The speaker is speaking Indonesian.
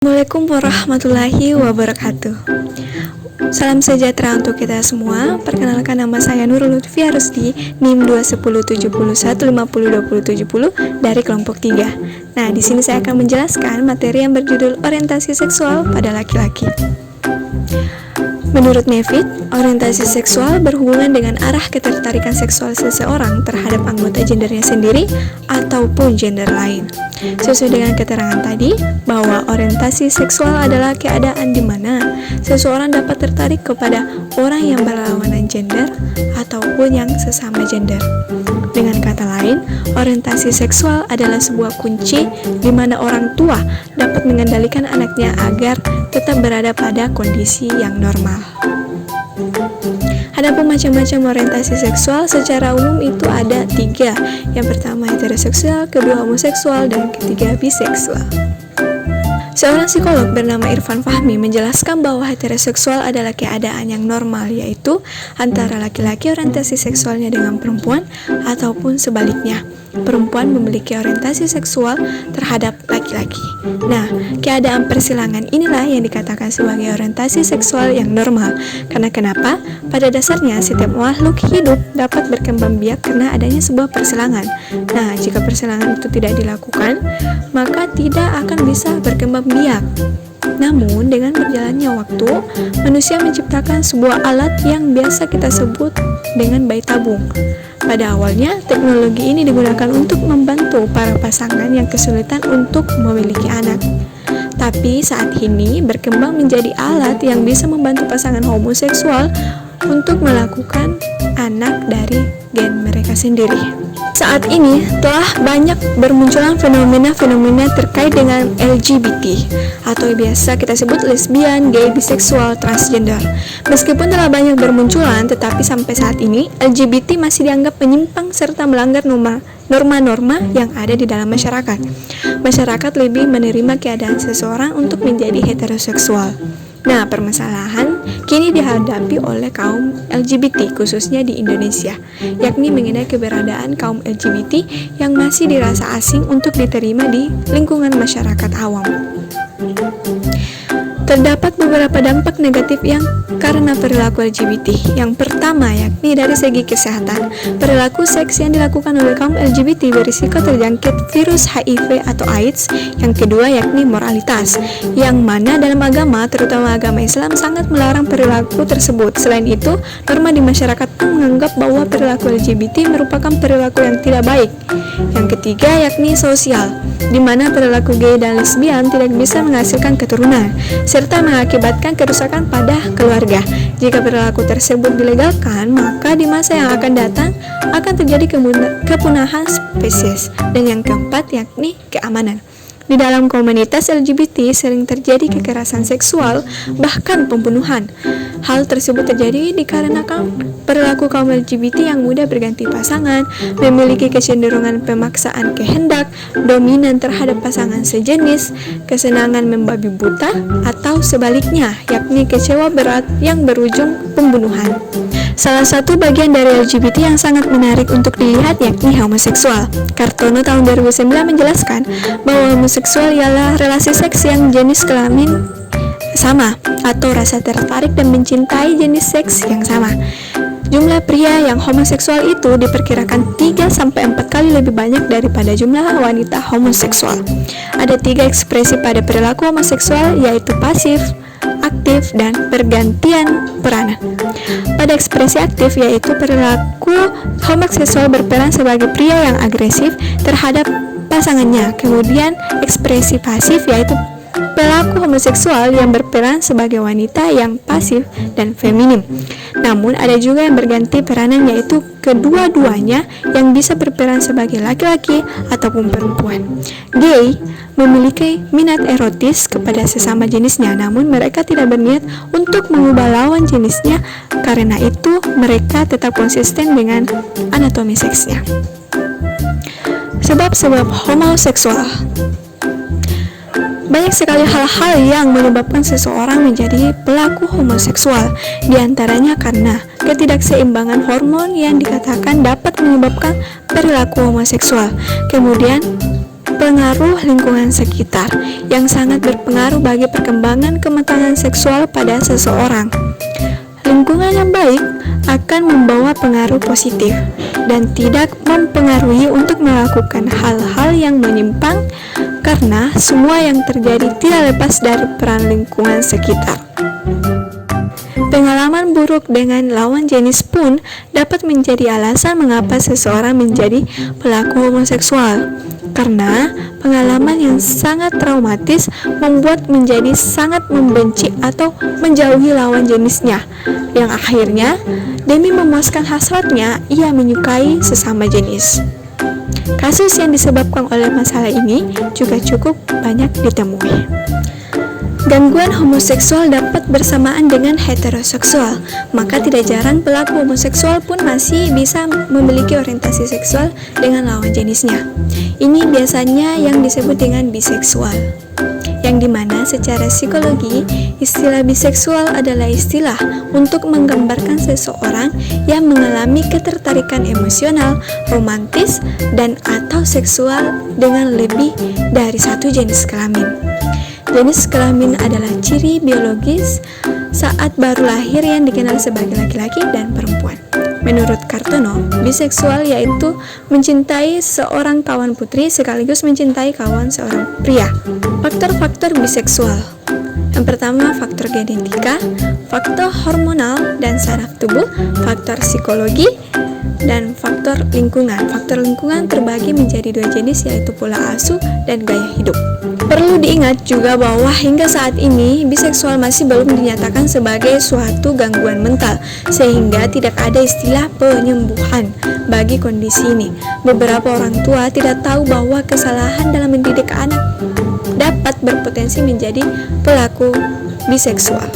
Assalamualaikum warahmatullahi wabarakatuh. Salam sejahtera untuk kita semua. Perkenalkan, nama saya Nurul Lutfia Rusdi, NIM 21071502070 dari kelompok 3. Nah, di sini saya akan menjelaskan materi yang berjudul orientasi seksual pada laki-laki. Menurut Nevitt, orientasi seksual berhubungan dengan arah ketertarikan seksual seseorang terhadap anggota gendernya sendiri ataupun gender lain. Sesuai dengan keterangan tadi, bahwa orientasi seksual adalah keadaan di mana seseorang dapat tertarik kepada orang yang berlawanan gender ataupun yang sesama gender. Dengan kata lain, orientasi seksual adalah sebuah kunci di mana orang tua dapat mengendalikan anaknya agar tetap berada pada kondisi yang normal. Adapun macam-macam orientasi seksual secara umum itu ada 3. Yang pertama heteroseksual, kedua homoseksual, dan ketiga biseksual. Seorang psikolog bernama Irfan Fahmi menjelaskan bahwa heteroseksual adalah keadaan yang normal, yaitu antara laki-laki orientasi seksualnya dengan perempuan ataupun sebaliknya. Perempuan memiliki orientasi seksual terhadap laki-laki. Nah, keadaan persilangan inilah yang dikatakan sebagai orientasi seksual yang normal. Karena kenapa? Pada dasarnya, setiap makhluk hidup dapat berkembang biak karena adanya sebuah persilangan. Nah, jika persilangan itu tidak dilakukan, maka tidak akan bisa berkembang biak. Namun, dengan berjalannya waktu, manusia menciptakan sebuah alat yang biasa kita sebut dengan bayi tabung. Pada awalnya, teknologi ini digunakan untuk membantu para pasangan yang kesulitan untuk memiliki anak. Tapi saat ini berkembang menjadi alat yang bisa membantu pasangan homoseksual untuk melakukan anak dari gen mereka sendiri. Saat ini telah banyak bermunculan fenomena-fenomena terkait dengan LGBT atau biasa kita sebut lesbian, gay, biseksual, transgender. Meskipun telah banyak bermunculan, tetapi sampai saat ini LGBT masih dianggap menyimpang serta melanggar norma-norma yang ada di dalam masyarakat. Masyarakat lebih menerima keadaan seseorang untuk menjadi heteroseksual. Nah, permasalahan kini dihadapi oleh kaum LGBT khususnya di Indonesia, yakni mengenai keberadaan kaum LGBT yang masih dirasa asing untuk diterima di lingkungan masyarakat awam. Terdapat beberapa dampak negatif yang karena perilaku LGBT. Yang pertama yakni dari segi kesehatan. Perilaku seks yang dilakukan oleh kaum LGBT berisiko terjangkit virus HIV atau AIDS. Yang kedua yakni moralitas, yang mana dalam agama, terutama agama Islam, sangat melarang perilaku tersebut. Selain itu, norma di masyarakat pun menganggap bahwa perilaku LGBT merupakan perilaku yang tidak baik. Yang ketiga yakni sosial, di mana perilaku gay dan lesbian tidak bisa menghasilkan keturunan serta mengakibatkan kerusakan pada keluarga. Jika perilaku tersebut dilegalkan, maka di masa yang akan datang akan terjadi kepunahan spesies. Dan yang keempat yakni keamanan. Di dalam komunitas LGBT sering terjadi kekerasan seksual, bahkan pembunuhan. Hal tersebut terjadi dikarenakan perilaku kaum LGBT yang mudah berganti pasangan, memiliki kecenderungan pemaksaan kehendak, dominan terhadap pasangan sejenis, kesenangan membabi buta, atau sebaliknya, yakni kecewa berat yang berujung pembunuhan. Salah satu bagian dari LGBT yang sangat menarik untuk dilihat yakni homoseksual. Kartono tahun 2009 menjelaskan bahwa homoseksual ialah relasi seks yang jenis kelamin sama atau rasa tertarik dan mencintai jenis seks yang sama. Jumlah pria yang homoseksual itu diperkirakan 3-4 kali lebih banyak daripada jumlah wanita homoseksual. Ada 3 ekspresi pada perilaku homoseksual, yaitu pasif, aktif, dan pergantian peranan. Pada ekspresi aktif, yaitu perilaku homoseksual berperan sebagai pria yang agresif terhadap pasangannya. Kemudian ekspresi pasif, yaitu pelaku homoseksual yang berperan sebagai wanita yang pasif dan feminim. Namun ada juga yang berganti peranan, yaitu kedua-duanya yang bisa berperan sebagai laki-laki ataupun perempuan. Gay memiliki minat erotis kepada sesama jenisnya, namun mereka tidak berniat untuk mengubah lawan jenisnya. Karena itu mereka tetap konsisten dengan anatomi seksnya. Sebab-sebab homoseksual. Banyak sekali hal-hal yang menyebabkan seseorang menjadi pelaku homoseksual, diantaranya karena ketidakseimbangan hormon yang dikatakan dapat menyebabkan perilaku homoseksual. Kemudian Pengaruh lingkungan sekitar yang sangat berpengaruh bagi perkembangan kematangan seksual pada seseorang. Lingkungan yang baik akan membawa pengaruh positif dan tidak mempengaruhi untuk melakukan hal-hal yang menyimpang, karena semua yang terjadi tidak lepas dari peran lingkungan sekitar. Pengalaman buruk dengan lawan jenis pun dapat menjadi alasan mengapa seseorang menjadi pelaku homoseksual, karena pengalaman yang sangat traumatis membuat menjadi sangat membenci atau menjauhi lawan jenisnya, yang akhirnya demi memuaskan hasratnya ia menyukai sesama jenis. Kasus yang disebabkan oleh masalah ini juga cukup banyak ditemui. Gangguan homoseksual dapat bersamaan dengan heteroseksual, maka tidak jarang pelaku homoseksual pun masih bisa memiliki orientasi seksual dengan lawan jenisnya. Ini biasanya yang disebut dengan biseksual, yang dimana secara psikologi istilah biseksual adalah istilah untuk menggambarkan seseorang yang mengalami ketertarikan emosional, romantis, dan atau seksual dengan lebih dari satu jenis kelamin. Jenis kelamin adalah ciri biologis saat baru lahir yang dikenal sebagai laki-laki dan perempuan. Menurut Kartono, biseksual yaitu mencintai seorang kawan putri sekaligus mencintai kawan seorang pria. Faktor-faktor biseksual. Yang pertama, faktor genetika, faktor hormonal dan saraf tubuh, faktor psikologi, dan faktor lingkungan. Faktor lingkungan terbagi menjadi dua jenis, yaitu pola asuh dan gaya hidup. Perlu diingat juga bahwa hingga saat ini biseksual masih belum dinyatakan sebagai suatu gangguan mental, sehingga tidak ada istilah penyembuhan bagi kondisi ini. Beberapa orang tua tidak tahu bahwa kesalahan dalam mendidik anak dapat berpotensi menjadi pelaku biseksual.